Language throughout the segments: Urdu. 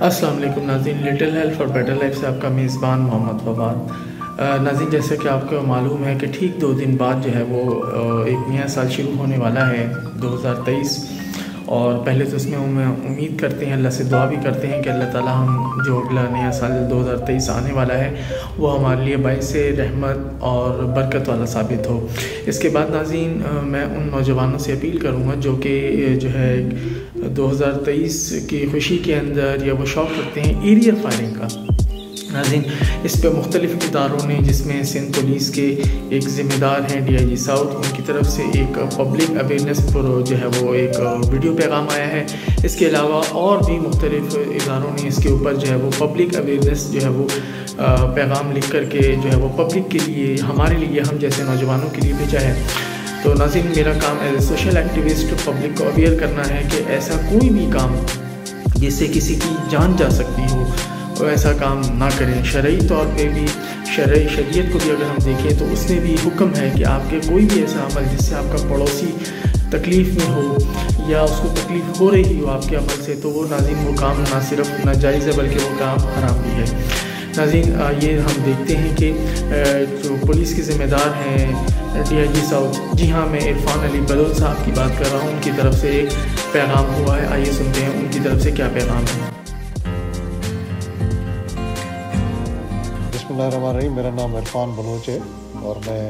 السلام علیکم ناظرین، little help for better life سے آپ کا میزبان محمد فواد۔ ناظرین، جیسے کہ آپ کو معلوم ہے کہ ٹھیک 2 دن بعد جو ہے وہ ایک نیا سال شروع ہونے والا ہے 2023، اور پہلے تو اس میں ہم امید کرتے ہیں، اللہ سے دعا بھی کرتے ہیں کہ اللہ تعالیٰ ہم جو اگلا نیا سال 2023 آنے والا ہے وہ ہمارے لیے باعث رحمت اور برکت والا ثابت ہو۔ اس کے بعد ناظرین، میں ان نوجوانوں سے اپیل کروں گا جو کہ جو ہے 2023 کی خوشی کے اندر یا وہ شوق رکھتے ہیں ایریل فائرنگ کا۔ ناظرین، اس پہ مختلف اداروں نے، جس میں سندھ پولیس کے ایک ذمہ دار ہیں DIG ساؤتھ، ان کی طرف سے ایک پبلک اویئرنیس پر جو ہے وہ ایک ویڈیو پیغام آیا ہے۔ اس کے علاوہ اور بھی مختلف اداروں نے اس کے اوپر جو ہے وہ پبلک اویئرنیس جو ہے وہ پیغام لکھ کر کے جو ہے وہ پبلک کے لیے، ہمارے لیے، ہم جیسے نوجوانوں کے لیے بھیجا ہے۔ تو ناظرین، میرا کام as a social activist public کو اویئر کرنا ہے کہ ایسا کوئی بھی کام جس سے کسی کی جان جا سکتی ہو، ایسا کام نہ کریں۔ شرعی طور پہ بھی، شریعت کو بھی اگر ہم دیکھیں تو اس میں بھی حکم ہے کہ آپ کے کوئی بھی ایسا عمل جس سے آپ کا پڑوسی تکلیف میں ہو یا اس کو تکلیف ہو رہی ہو آپ کے عمل سے، تو وہ ناظرین وہ کام نہ صرف ناجائز ہے بلکہ وہ کام حرام بھی ہے۔ ناظرین، یہ ہم دیکھتے ہیں کہ جو پولیس کے ذمہ دار ہیں DIG ساؤتھ، جی ہاں، میں عرفان علی بلوچ صاحب کی بات کر رہا ہوں، ان کی طرف سے ایک پیغام ہوا ہے۔ آئیے سنتے ہیں ان کی طرف سے کیا پیغام ہے۔ بسم اللہ الرحمن الرحیم، میرا نام عرفان بلوچ ہے اور میں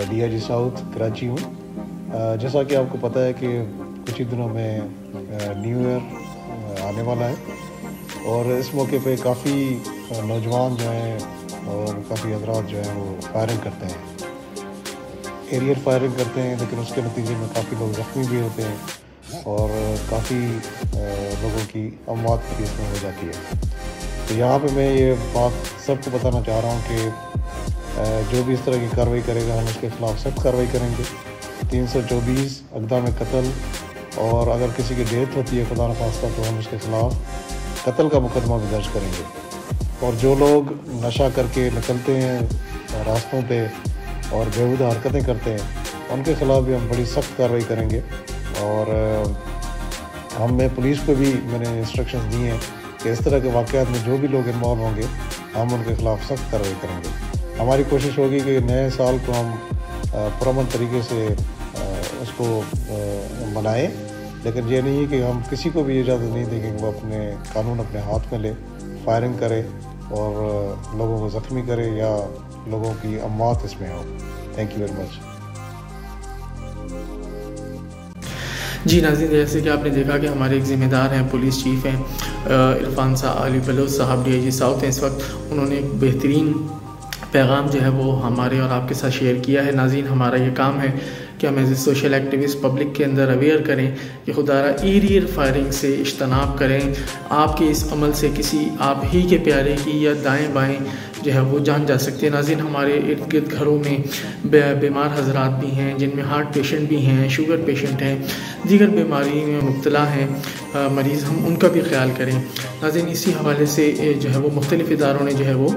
DIG ساؤتھ کراچی ہوں۔ جیسا کہ آپ کو پتہ ہے کہ کچھ ہی دنوں میں نیو ایئر آنے والا ہے، اور اس موقع پہ کافی نوجوان جو ہیں اور کافی حضرات جو ہیں وہ فائرنگ کرتے ہیں، ایریل فائرنگ کرتے ہیں، لیکن اس کے نتیجے میں کافی لوگ زخمی بھی ہوتے ہیں اور کافی لوگوں کی اموات بھی اس میں ہو جاتی ہے۔ تو یہاں پہ میں یہ بات سب کو بتانا چاہ رہا ہوں کہ جو بھی اس طرح کی کارروائی کرے گا ہم اس کے خلاف سخت کارروائی کریں گے۔ 324 اقدام قتل، اور اگر کسی کی ڈیتھ ہوتی ہے خدا نخواستہ تو ہم اس کے خلاف قتل کا مقدمہ بھی درج کریں گے۔ اور جو لوگ نشہ کر کے نکلتے ہیں راستوں پہ اور بیہودہ حرکتیں کرتے ہیں ان کے خلاف بھی ہم بڑی سخت کارروائی کریں گے، اور میں پولیس کو بھی میں نے انسٹرکشنز دی ہیں کہ اس طرح کے واقعات میں جو بھی لوگ انوالو ہوں گے ہم ان کے خلاف سخت کارروائی کریں گے۔ ہماری کوشش ہوگی کہ نئے سال کو ہم پرامن طریقے سے اس کو منائیں، لیکن یہ نہیں ہے کہ ہم کسی کو بھی اجازت نہیں دیں کہ وہ اپنے قانون اپنے ہاتھ میں لے، فائرنگ کرے اور لوگوں کو زخمی کرے یا لوگوں کی اموات اس میں ہو۔ Thank you very much. جی ناظرین، جیسے کہ آپ نے دیکھا کہ ہمارے ایک ذمہ دار ہیں، پولیس چیف ہیں عرفان علی بلوچ صاحب DIG ساؤتھ ہیں اس وقت، انہوں نے ایک بہترین پیغام جو ہے وہ ہمارے اور آپ کے ساتھ شیئر کیا ہے۔ ناظرین، ہمارا یہ کام ہے کہ ہم as a social activist public کے اندر اویئر کریں کہ خدا را ایریل فائرنگ سے اجتناب کریں۔ آپ کے اس عمل سے کسی آپ ہی کے پیارے کی یا دائیں بائیں جو ہے وہ جان جا سکتے ہیں۔ ناظرین، ہمارے ارد گرد گھروں میں بیمار حضرات بھی ہیں، جن میں ہارٹ پیشنٹ بھی ہیں، شوگر پیشنٹ ہیں، دیگر بیماری میں مبتلا ہیں مریض، ہم ان کا بھی خیال کریں۔ ناظرین، اسی حوالے سے جو ہے وہ مختلف اداروں نے جو ہے وہ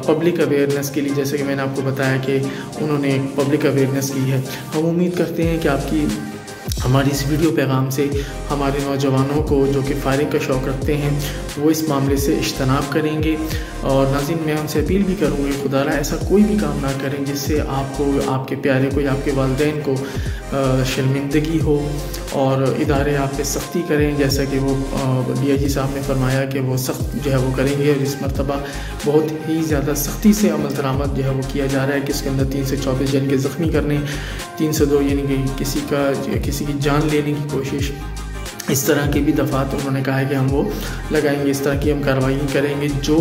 پبلک اویئرنیس کے لیے، جیسے کہ میں نے آپ کو بتایا کہ انہوں نے ایک پبلک اویئرنیس کی ہے۔ ہم امید کرتے ہیں کہ آپ کی ہماری اس ویڈیو پیغام سے ہمارے نوجوانوں کو جو کہ فائرنگ کا شوق رکھتے ہیں وہ اس معاملے سے اجتناب کریں گے۔ اور ناظرین، میں ان سے اپیل بھی کروں گی خدا را ایسا کوئی بھی کام نہ کریں جس سے آپ کو، آپ کے پیارے کو یا آپ کے والدین کو شرمندگی ہو، اور ادارے آپ پہ سختی کریں، جیسا کہ وہ DIG صاحب نے فرمایا کہ وہ سخت جو ہے وہ کریں گے، اور اس مرتبہ بہت ہی زیادہ سختی سے عمل درآمد جو ہے وہ کیا جا رہا ہے کہ اس کے اندر 324 جن کے زخمی کرنے، 302 یعنی کہ کسی کی جان لینے کی کوشش، اس طرح کے بھی دفعات انہوں نے کہا ہے کہ ہم وہ لگائیں گے۔ اس طرح کی ہم کارروائی کریں گے جو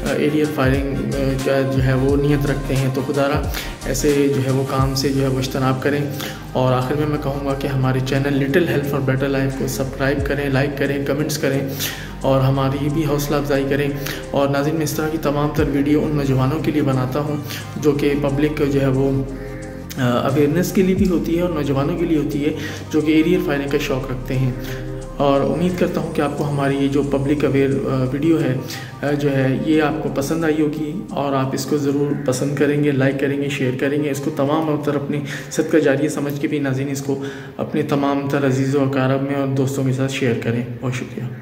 ایریل فائرنگ کا جو ہے وہ نیت رکھتے ہیں، تو خدا را ایسے جو ہے وہ کام سے جو ہے وہ اجتناب کریں۔ اور آخر میں کہوں گا کہ ہمارے channel little help for better life کو سبسکرائب کریں، لائک کریں، کمنٹس کریں اور ہماری بھی حوصلہ افزائی کریں۔ اور ناظرین، میں اس طرح کی تمام تر ویڈیو ان نوجوانوں کے لیے بناتا ہوں جو کہ پبلک جو ہے وہ اویئرنیس کے لیے بھی ہوتی ہے اور نوجوانوں کے لیے ہوتی ہے جو کہ ایریل فائرنگ کا شوق رکھتے ہیں۔ اور امید کرتا ہوں کہ آپ کو ہماری یہ جو پبلک اویئر ویڈیو ہے جو ہے یہ آپ کو پسند آئی ہوگی، اور آپ اس کو ضرور پسند کریں گے، لائک کریں گے، شیئر کریں گے، اس کو تمام تر اپنے صدقہ جاریہ سمجھ کے بھی ناظرین اس کو اپنے تمام تر عزیز و اقارب میں اور دوستوں کے ساتھ شیئر کریں۔ بہت شکریہ۔